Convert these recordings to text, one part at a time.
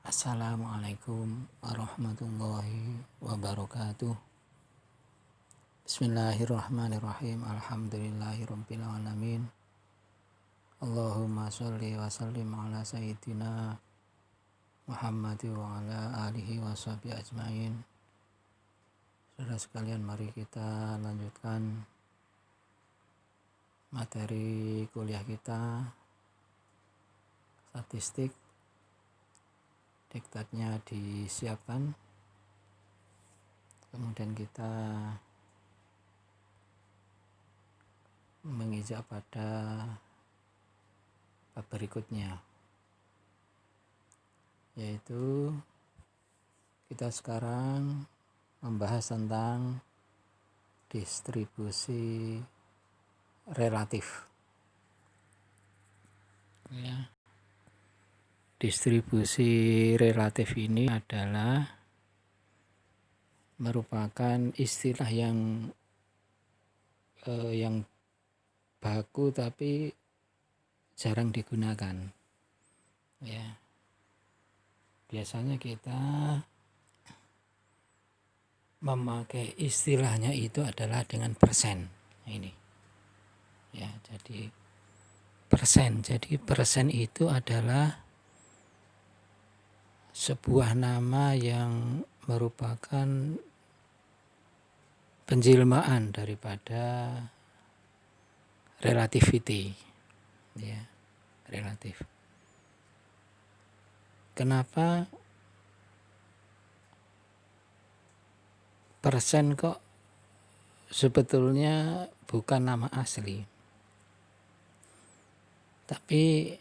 Assalamualaikum warahmatullahi wabarakatuh. Bismillahirrahmanirrahim. Alhamdulillahirabbil alamin. Allahumma sholli wa sallim ala sayyidina Muhammad wa ala alihi washabihi ajmain. Saudara sekalian, mari kita lanjutkan materi kuliah kita statistik. Diktatnya disiapkan, kemudian kita menginjak pada bab berikutnya, yaitu kita sekarang membahas tentang distribusi relatif ya. Distribusi relatif ini adalah merupakan istilah yang baku tapi jarang digunakan ya. Biasanya kita memakai istilahnya itu adalah dengan persen ini ya. Jadi persen itu adalah sebuah nama yang merupakan penjelmaan daripada relativity ya, relatif. Kenapa persen kok sebetulnya bukan nama asli, tapi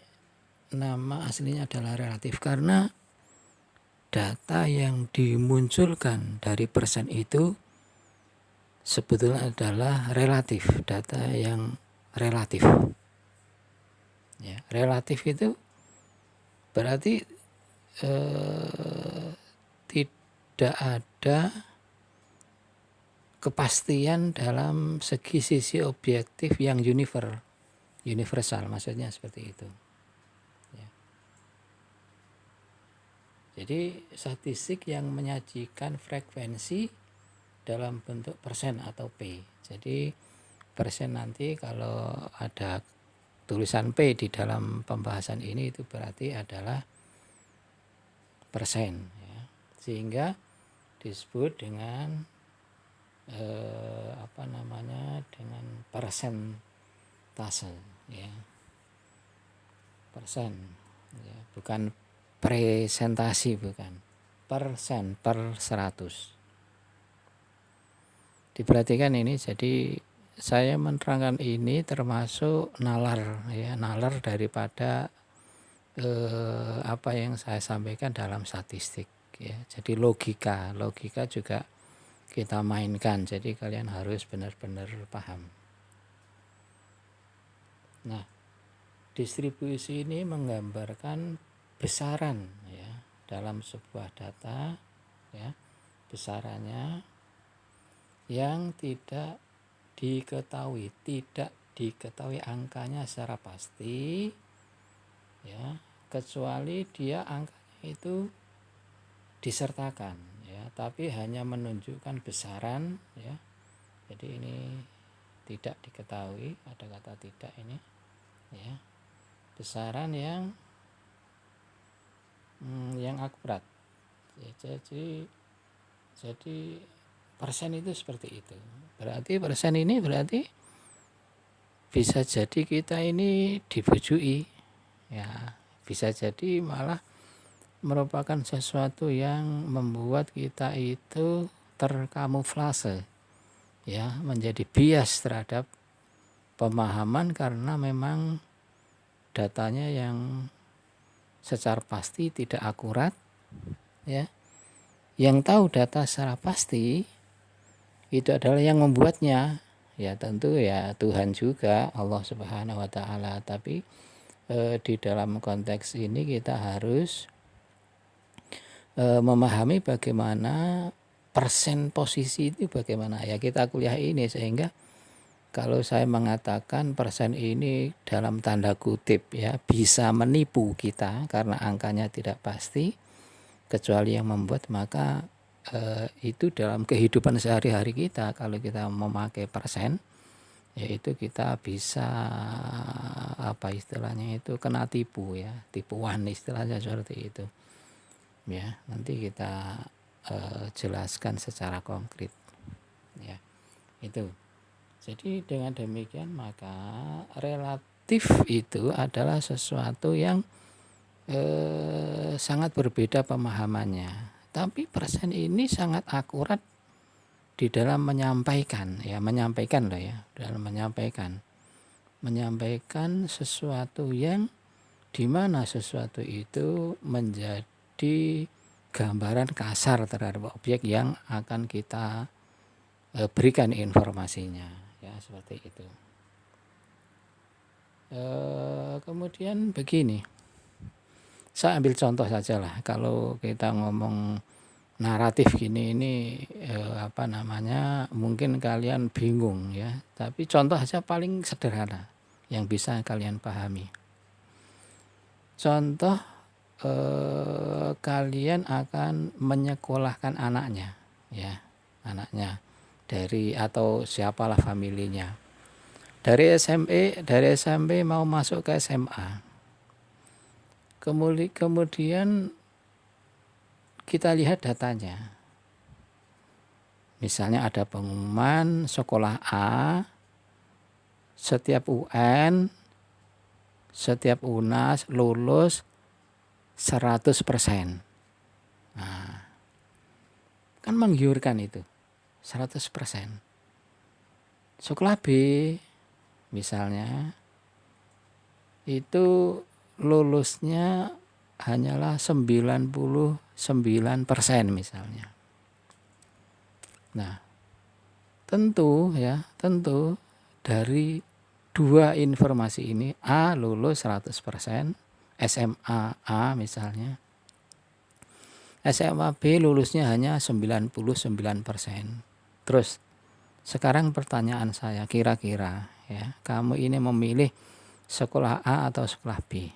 nama aslinya adalah relatif? Karena data yang dimunculkan dari persen itu sebetulnya adalah relatif, data yang relatif ya. Relatif itu berarti tidak ada kepastian dalam segi sisi objektif yang universal, maksudnya seperti itu ya. Jadi statistik yang menyajikan frekuensi dalam bentuk persen atau P. Jadi persen nanti kalau ada tulisan P di dalam pembahasan ini itu berarti adalah persen ya. Sehingga disebut dengan dengan persentase ya. Persen ya, bukan presentasi, bukan. Persen per 100. Diperhatikan ini, jadi saya menerangkan ini termasuk nalar ya, nalar daripada apa yang saya sampaikan dalam statistik ya. Jadi logika juga kita mainkan, jadi kalian harus benar-benar paham. Nah, distribusi ini menggambarkan besaran ya dalam sebuah data ya, besarannya yang tidak diketahui angkanya secara pasti ya, kecuali dia angkanya itu disertakan ya, tapi hanya menunjukkan besaran ya. Jadi ini tidak diketahui, ada kata tidak ini ya, besaran yang akurat ya. Jadi persen itu seperti itu. Berarti persen ini berarti bisa jadi kita ini dibujui ya, bisa jadi malah merupakan sesuatu yang membuat kita itu terkamuflase ya, menjadi bias terhadap pemahaman karena memang datanya yang secara pasti tidak akurat ya. Yang tahu data secara pasti itu adalah yang membuatnya ya, tentu ya Tuhan juga, Allah Subhanahu wa taala. Tapi di dalam konteks ini kita harus memahami bagaimana persen posisi itu bagaimana ya, kita kuliah ini. Sehingga kalau saya mengatakan persen ini dalam tanda kutip ya bisa menipu kita karena angkanya tidak pasti, kecuali yang membuat, maka itu dalam kehidupan sehari-hari kita kalau kita memakai persen, yaitu kita bisa apa istilahnya itu kena tipu ya, tipuan istilahnya seperti itu. Ya, nanti kita jelaskan secara konkret. Ya, itu. Jadi dengan demikian maka relatif itu adalah sesuatu yang sangat berbeda pemahamannya. Tapi persen ini sangat akurat di dalam menyampaikan loh ya, dalam menyampaikan sesuatu yang dimana sesuatu itu menjadi gambaran kasar terhadap objek yang akan kita berikan informasinya, ya seperti itu. Kemudian begini, saya ambil contoh saja lah. Kalau kita ngomong naratif gini ini mungkin kalian bingung ya. Tapi contoh saja paling sederhana yang bisa kalian pahami. Contoh kalian akan menyekolahkan anaknya, ya anaknya dari atau siapalah familinya dari SMP mau masuk ke SMA. Kemudian kita lihat datanya. Misalnya ada pengumuman sekolah A, setiap UN, setiap UNAS lulus 100%. Nah, kan menggiurkan itu, 100%. Sekolah B misalnya itu lulusnya hanyalah 99% misalnya. Nah, tentu dari dua informasi ini, A lulus 100%, SMA A misalnya, SMA B lulusnya hanya 99%. Terus sekarang pertanyaan saya, kira-kira ya, kamu ini memilih sekolah A atau sekolah B?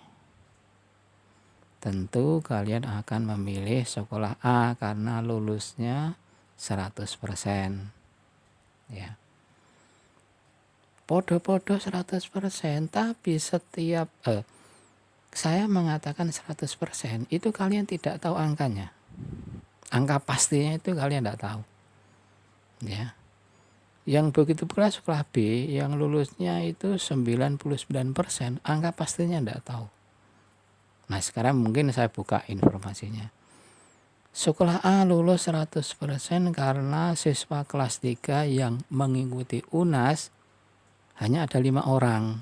Tentu kalian akan memilih sekolah A karena lulusnya 100%. Ya. Podo-podo 100%, tapi setiap saya mengatakan 100%, itu kalian tidak tahu angkanya. Angka pastinya itu kalian tidak tahu. Ya. Yang begitu pula sekolah B yang lulusnya itu 99%, angka pastinya tidak tahu. Nah, sekarang mungkin saya buka informasinya. Sekolah A lulus 100% karena siswa kelas 3 yang mengikuti UNAS hanya ada 5 orang.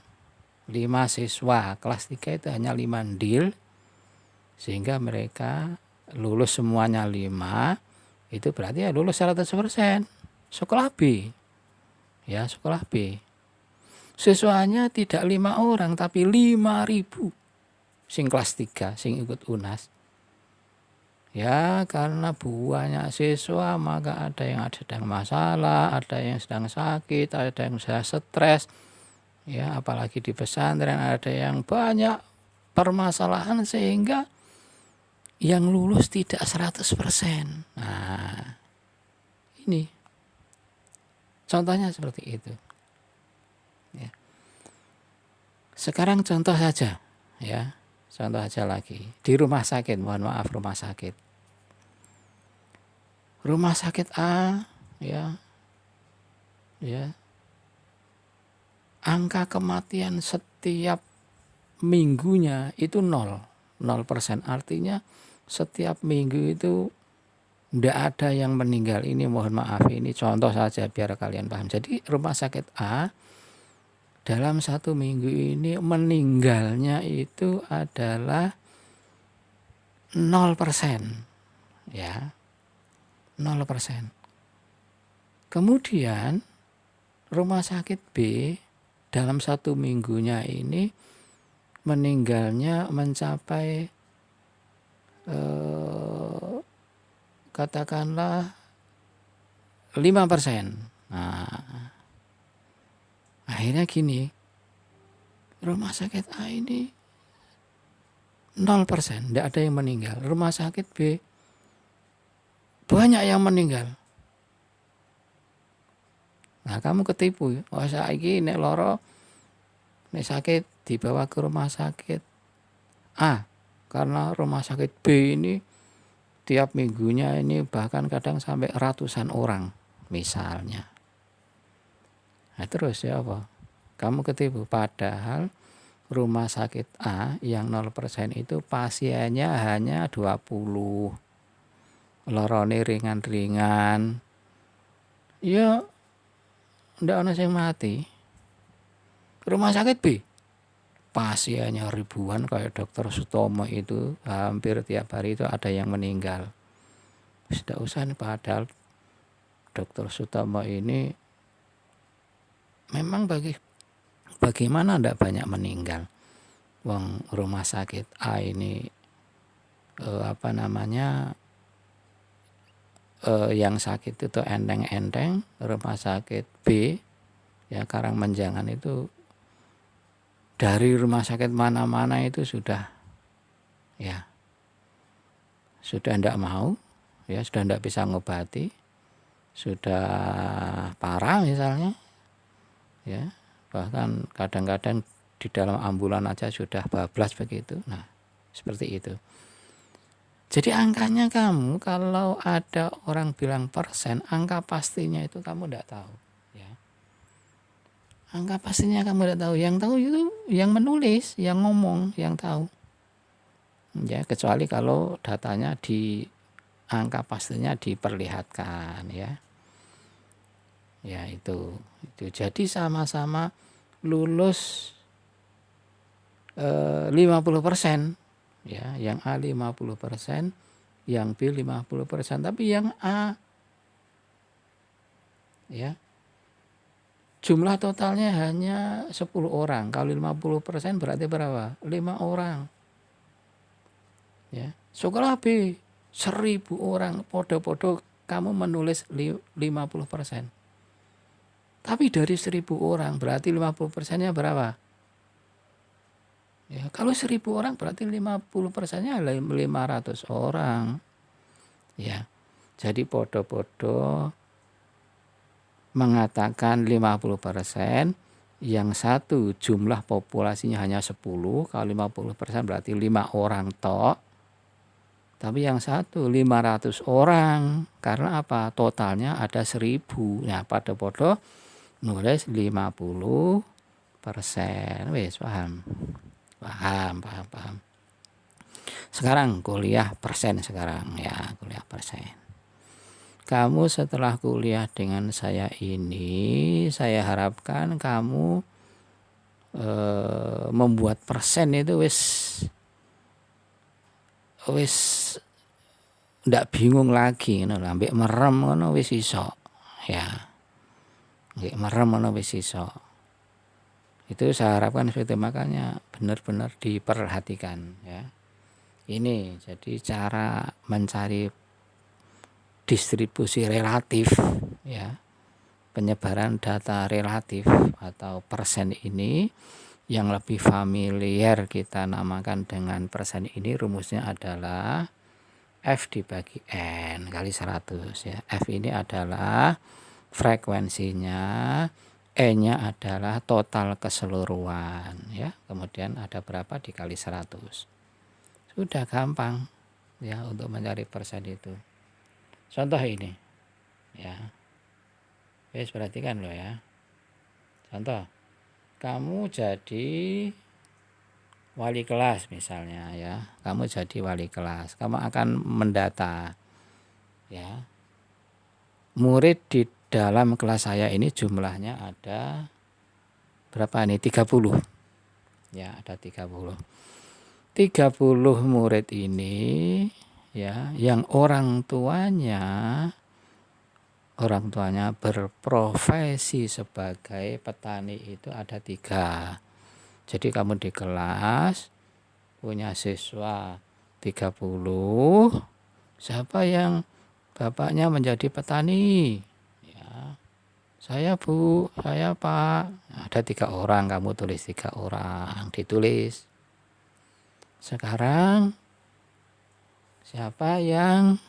5 siswa kelas 3 itu hanya 5 ndil, sehingga mereka lulus semuanya 5, itu berarti ya lulus 100%. Sekolah B, ya sekolah B, siswanya tidak 5 orang tapi 5.000 sing kelas 3 sing ikut UNAS. Ya karena banyak siswa maka ada yang sedang masalah, ada yang sedang sakit, ada yang sedang stres. Ya apalagi di pesantren ada yang banyak permasalahan sehingga yang lulus tidak 100%. Nah, ini contohnya seperti itu. Ya. Sekarang contoh saja, ya. Contoh aja lagi di rumah sakit, mohon maaf rumah sakit. Rumah sakit A, ya, angka kematian setiap minggunya itu 0%. Artinya setiap minggu itu tidak ada yang meninggal. Ini mohon maaf, ini contoh saja biar kalian paham. Jadi rumah sakit A dalam 1 minggu ini meninggalnya itu adalah 0%, ya 0%. Kemudian rumah sakit B dalam 1 minggunya ini meninggalnya mencapai katakanlah 5%. Nah, akhirnya gini, rumah sakit A ini 0%, tidak ada yang meninggal. Rumah sakit B banyak yang meninggal. Nah, kamu ketipu. Wah, saiki nek lara, nek sakit dibawa ke rumah sakit A, karena rumah sakit B ini tiap minggunya ini bahkan kadang sampai ratusan orang misalnya. Nah, terus ya apa? Kamu ketipu, padahal rumah sakit A yang 0% itu pasiennya hanya 20. Lorone ringan-ringan. Ya ndak ono sing mati. Rumah sakit B pasiennya ribuan kayak dokter Sutomo itu hampir tiap hari itu ada yang meninggal. Tidak usah nih, padahal dokter Sutomo ini memang bagaimana ndak banyak meninggal. Wong rumah sakit A ini yang sakit itu enteng-enteng, rumah sakit B ya Karangmenjangan itu dari rumah sakit mana-mana itu sudah ndak mau, ya sudah ndak bisa ngobati, sudah parah misalnya, ya bahkan kadang-kadang di dalam ambulan aja sudah bablas begitu. Nah, seperti itu. Jadi angkanya kamu kalau ada orang bilang persen, angka pastinya itu kamu tidak tahu. Ya. Angka pastinya kamu tidak tahu. Yang tahu itu yang menulis, yang ngomong, yang tahu. Ya, kecuali kalau datanya di angka pastinya diperlihatkan, ya. Ya itu. Jadi sama-sama lulus 50%. Ya, yang A 50%, yang B 50%, tapi yang A ya jumlah totalnya hanya 10 orang. Kalau 50% berarti berapa? 5 orang. Ya. Sekolah B 1000 orang, podo-podo kamu menulis 50%. Tapi dari 1000 orang berarti 50%-nya berapa? Ya, kalau 1000 orang berarti 50%-nya 500 orang. Ya. Jadi podo-podo mengatakan 50%, yang satu jumlah populasinya hanya 10, kalau 50% berarti 5 orang tok. Tapi yang satu 500 orang. Karena apa? Totalnya ada 1000. Nah, podo-podo nulis 50%. Wes paham. Paham. Sekarang kuliah persen sekarang ya, kuliah persen. Kamu setelah kuliah dengan saya ini, saya harapkan kamu membuat persen itu wis ndak bingung lagi ngono lho, ambek merem ngono wis iso. Ya. Ambek merem ngono wis iso. Itu saya harapkan seperti, makanya benar-benar diperhatikan, ya. Ini jadi cara mencari distribusi relatif, ya, penyebaran data relatif atau persen ini yang lebih familiar kita namakan dengan persen ini, rumusnya adalah F dibagi N kali 100, ya. F ini adalah frekuensinya, E-nya adalah total keseluruhan, ya. Kemudian ada berapa dikali 100. Sudah gampang, ya, untuk mencari persen itu. Contoh ini, ya. Wes perhatikan loh, ya. Contoh, kamu jadi wali kelas misalnya, ya. Kamu jadi wali kelas, kamu akan mendata, ya. Murid di dalam kelas saya ini jumlahnya ada berapa nih? 30. Ya, ada 30. 30 murid ini, ya, yang orang tuanya berprofesi sebagai petani itu ada 3. Jadi kamu di kelas punya siswa 30. Siapa yang bapaknya menjadi petani? Ya, saya Bu, saya Pak. Ada 3 orang, kamu tulis 3 orang, ditulis. Sekarang siapa yang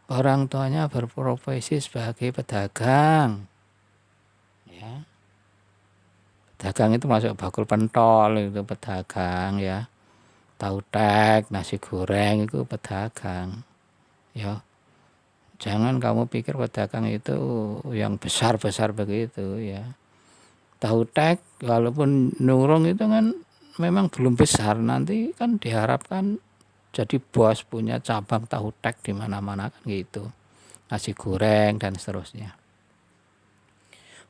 orang tuanya berprofesi sebagai pedagang, ya. Pedagang itu masuk bakul pentol itu pedagang, ya. Tahu tek, nasi goreng itu pedagang, ya. Jangan kamu pikir pedagang itu yang besar-besar begitu, ya. Tahu tek walaupun nurung itu kan memang belum besar, nanti kan diharapkan jadi bos punya cabang tahu tek di mana-mana kan gitu. Nasi goreng dan seterusnya.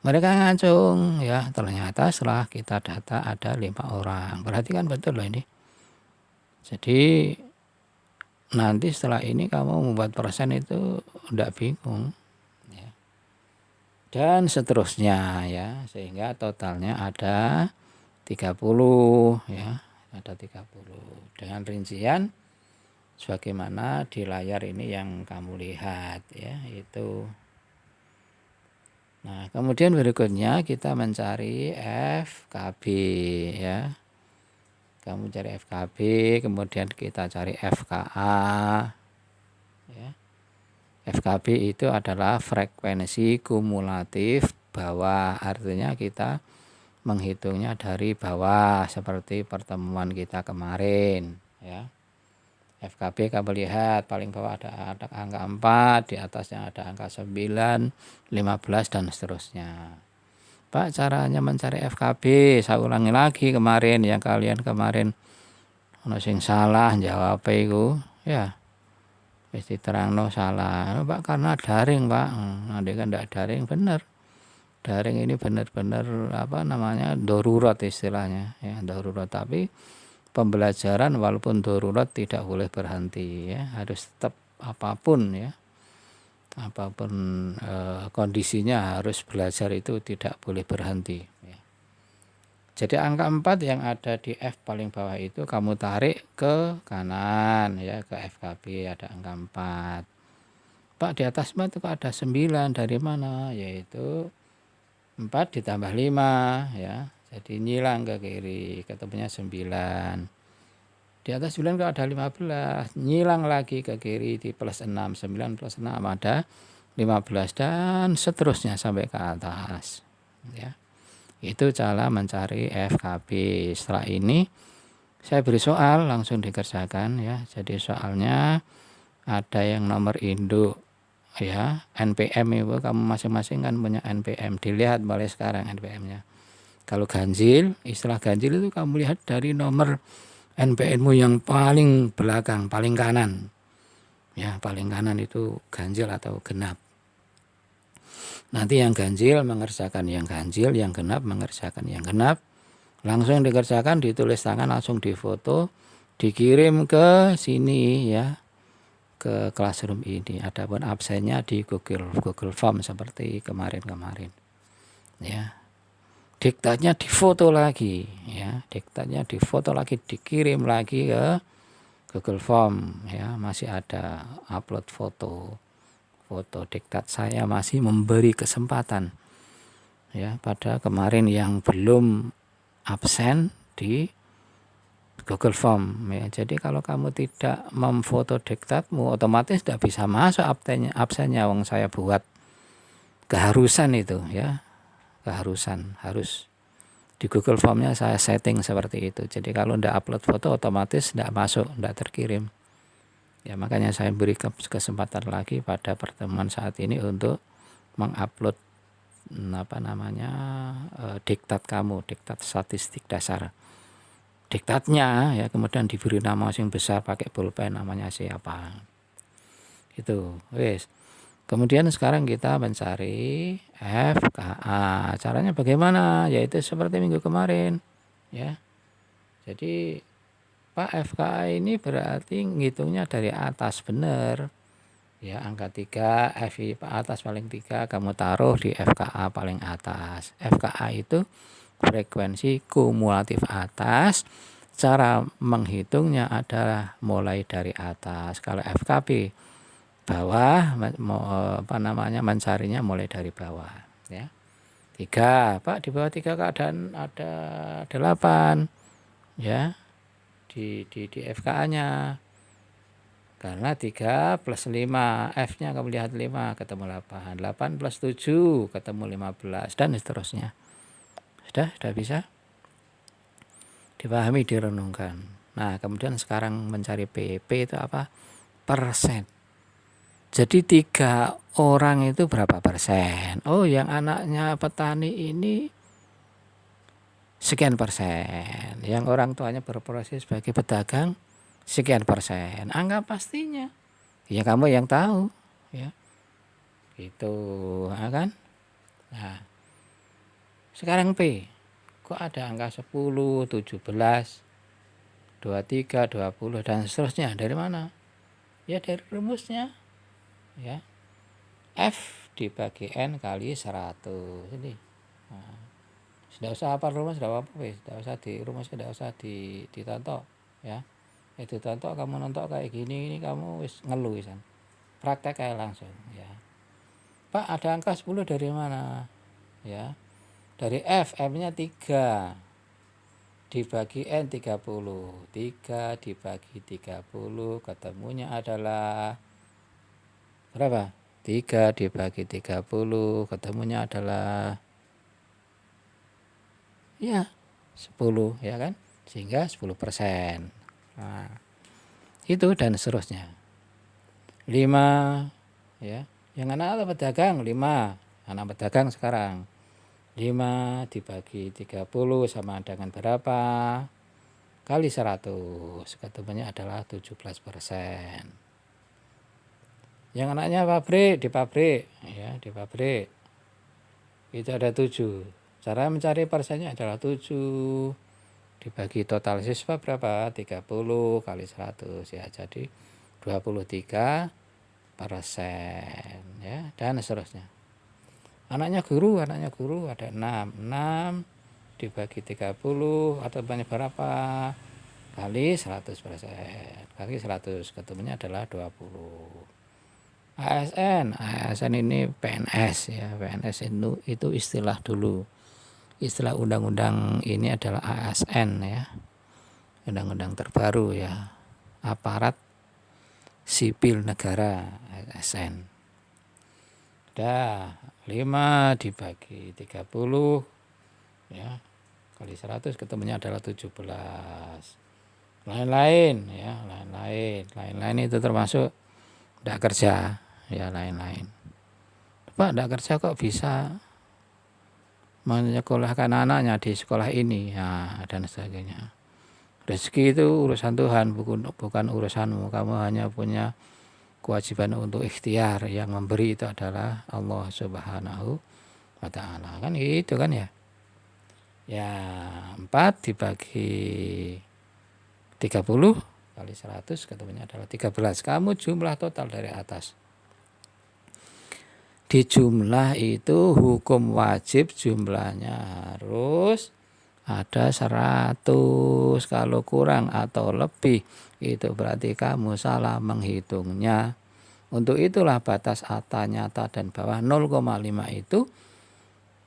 Mereka ngacung, ya, ternyata setelah kita data ada 5 orang. Berarti kan betul loh ini. Jadi nanti setelah ini kamu membuat persen itu enggak bingung, ya. Dan seterusnya, ya, sehingga totalnya ada 30, ya, ada 30 dengan rincian sebagaimana di layar ini yang kamu lihat, ya, itu. Nah, kemudian berikutnya kita mencari FKB, ya. Kamu cari FKB, kemudian kita cari FKA, ya. FKB itu adalah frekuensi kumulatif bawah, artinya kita menghitungnya dari bawah seperti pertemuan kita kemarin, ya. FKB kamu lihat paling bawah ada angka 4, di atasnya ada angka 9, 15 dan seterusnya. Pak, caranya mencari FKB, saya ulangi lagi kemarin yang kalian kemarin ono sing salah jawab iku, ya. Wis diterangno salah. Pak, karena daring, Pak. Nanti kan ndak daring bener. Daring ini benar-benar darurat istilahnya, ya, darurat, tapi pembelajaran walaupun darurat tidak boleh berhenti, ya, harus tetap apapun, ya, apapun kondisinya harus belajar itu tidak boleh berhenti, ya. Jadi angka 4 yang ada di F paling bawah itu kamu tarik ke kanan, ya, ke FKB ada angka 4. Pak, di atas 4 kok ada 9, dari mana? Yaitu 4 ditambah 5, ya. Jadi nyilang ke kiri, ketemunya 9. Di atas 9 kalau ada 15, nyilang lagi ke kiri di plus 6, 9 plus 6 ada 15 dan seterusnya sampai ke atas, ya. Itu cara mencari FKB. Setelah ini saya beri soal langsung dikerjakan, ya. Jadi soalnya ada yang nomor induk, ya, NPM itu kamu masing-masing kan punya NPM, dilihat mulai sekarang NPM-nya. Kalau ganjil, istilah ganjil itu kamu lihat dari nomor NPM-mu yang paling belakang, paling kanan, ya, paling kanan itu ganjil atau genap. Nanti yang ganjil mengerjakan yang ganjil, yang genap mengerjakan yang genap, langsung dikerjakan, ditulis tangan, langsung difoto, dikirim ke sini, ya, ke classroom ini. Adapun absennya di Google Form seperti kemarin-kemarin, ya. Diktatnya difoto lagi, ya, diktatnya difoto lagi, dikirim lagi ke Google Form, ya. Masih ada upload foto diktat. Saya masih memberi kesempatan, ya, pada kemarin yang belum absen di Google Form, ya. Jadi kalau kamu tidak memfoto diktatmu, otomatis tidak bisa masuk absennya wong saya buat keharusan itu, ya. Keharusan harus di Google Form-nya saya setting seperti itu. Jadi kalau tidak upload foto otomatis tidak masuk, tidak terkirim, ya. Makanya saya beri kesempatan lagi pada pertemuan saat ini untuk mengupload diktat kamu, diktat statistik dasar. Diktatnya, ya, kemudian diberi nama yang besar pakai pulpen, namanya siapa. Itu, wes. Kemudian sekarang kita mencari FKA. Caranya bagaimana? Yaitu seperti minggu kemarin, ya. Jadi Pak, FKA ini berarti ngitungnya dari atas, benar, ya. Angka 3, F atas paling 3 kamu taruh di FKA paling atas. FKA itu frekuensi kumulatif atas. Cara menghitungnya adalah mulai dari atas. Kalau FKB bawah, mencarinya mulai dari bawah, ya. 3, Pak, di bawah 3 keadaan ada 8, ya, di FKA-nya. Karena 3 plus 5, F-nya kamu lihat 5 ketemu 8, 8 plus 7 ketemu 15, dan seterusnya. Sudah bisa dipahami, direnungkan. Nah, kemudian sekarang mencari P. P itu apa? Persen. Jadi 3 orang itu berapa persen? Oh, yang anaknya petani ini sekian persen. Yang orang tuanya berprofesi sebagai pedagang sekian persen. Angka pastinya ya kamu yang tahu, ya itu kan. Nah, sekarang P, kok ada angka 10, 17, 23, 20 dan seterusnya. Dari mana? Ya dari rumusnya, ya F dibagi N kali 100. Jadi tidak usah apa rumus, tidak apa-apa, tidak usah di rumusnya, tidak usah ditontok, ya. Itu tontok kamu nonton kayak gini, ini kamu wis ngeluh wisan. Praktek kayak langsung, ya. Pak, ada angka 10 dari mana? Ya. Dari F, M-nya 3. Dibagi N 30. 3 dibagi 30 ketemunya adalah berapa? 3 dibagi 30 ketemunya adalah ya 10, ya kan? Sehingga 10%. Nah, itu dan seterusnya. 5, ya. Yang anak pedagang 5. Anak pedagang sekarang 5 dibagi 30 sama dengan berapa? Kali 100. Ketemunya adalah 17%. Yang anaknya pabrik, ya, di pabrik. Itu ada 7. Cara mencari persennya adalah 7 dibagi total siswa berapa? 30 kali 100, ya. Jadi 23%, ya, dan seterusnya. Anaknya guru ada 6. 6 dibagi 30 atau banyak berapa? Kali 100%. Kali 100 ketemunya adalah 20. ASN ini PNS, ya. PNS itu istilah dulu. Istilah undang-undang ini adalah ASN, ya. Undang-undang terbaru, ya. Aparat sipil negara, ASN. Dah 5 dibagi 30, ya, kali 100 ketemunya adalah 17. Lain-lain, ya, lain-lain itu termasuk tidak kerja, ya, lain-lain. Pak, tidak kerja kok bisa menyekolahkan anaknya di sekolah ini, ya, dan sebagainya. Rezeki itu urusan Tuhan, bukan urusanmu. Kamu hanya punya kewajiban untuk ikhtiar. Yang memberi itu adalah Allah Subhanahu wa Ta'ala, kan itu kan, ya. Ya, 4 dibagi 30 kali 100 ketemunya adalah 13. Kamu jumlah total dari atas. Di jumlah itu hukum wajib jumlahnya harus ada 100. Kalau kurang atau lebih itu berarti kamu salah menghitungnya. Untuk itulah batas atas, nyata, dan bawah 0,5 itu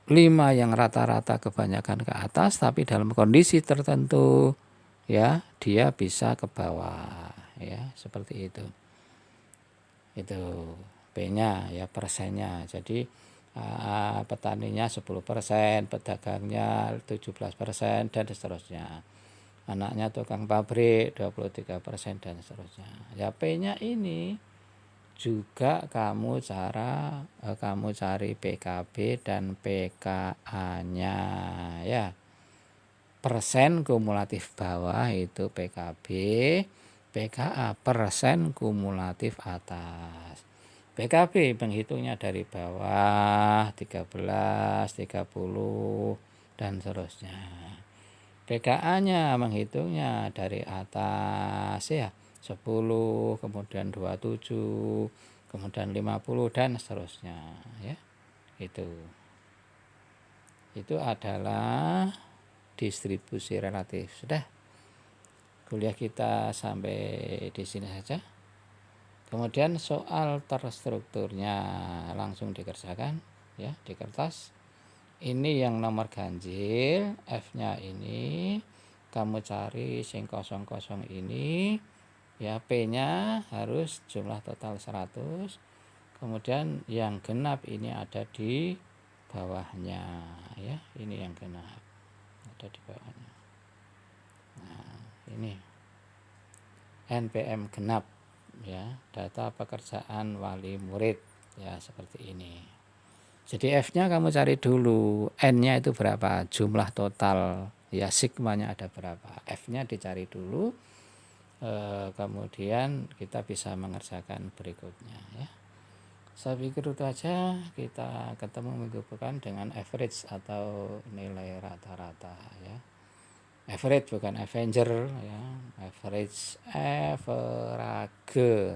5 yang rata-rata kebanyakan ke atas, tapi dalam kondisi tertentu, ya, dia bisa ke bawah, ya, seperti itu. Itu P-nya, ya, persennya. Jadi petaninya 10%, pedagangnya 17%, dan seterusnya. Anaknya tukang pabrik 23%, dan seterusnya. Ya, P-nya ini juga kamu cari PKB dan PKA-nya, ya. Persen kumulatif bawah itu PKB, PKA persen kumulatif atas. PKB menghitungnya dari bawah 13, 30, dan seterusnya. PKA-nya menghitungnya dari atas, ya, 10, kemudian 27, kemudian 50, dan seterusnya, ya. Itu adalah distribusi relatif. Sudah, kuliah kita sampai di sini saja. Kemudian soal terstrukturnya langsung dikerjakan, ya, di kertas. Ini yang nomor ganjil, F-nya ini kamu cari sing kosong-kosong ini, Ya, P-nya harus jumlah total 100. Kemudian yang genap ini ada di bawahnya ya. Ini yang genap ada di bawahnya. Nah, ini NPM genap ya, data pekerjaan wali murid ya, seperti ini. Jadi F-nya kamu cari dulu, N-nya itu berapa, jumlah total ya, sigmanya ada berapa, F-nya dicari dulu, kemudian kita bisa mengerjakan berikutnya ya. Saya pikir itu aja, kita ketemu minggu pekan dengan average atau nilai rata-rata ya. Average bukan Avenger ya, average, average.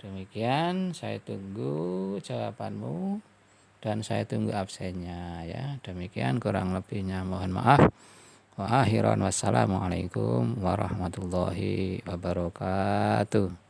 Demikian, saya tunggu jawabanmu dan saya tunggu absennya ya. Demikian, kurang lebihnya mohon maaf. Wa akhiran wassalamualaikum warahmatullahi wabarakatuh.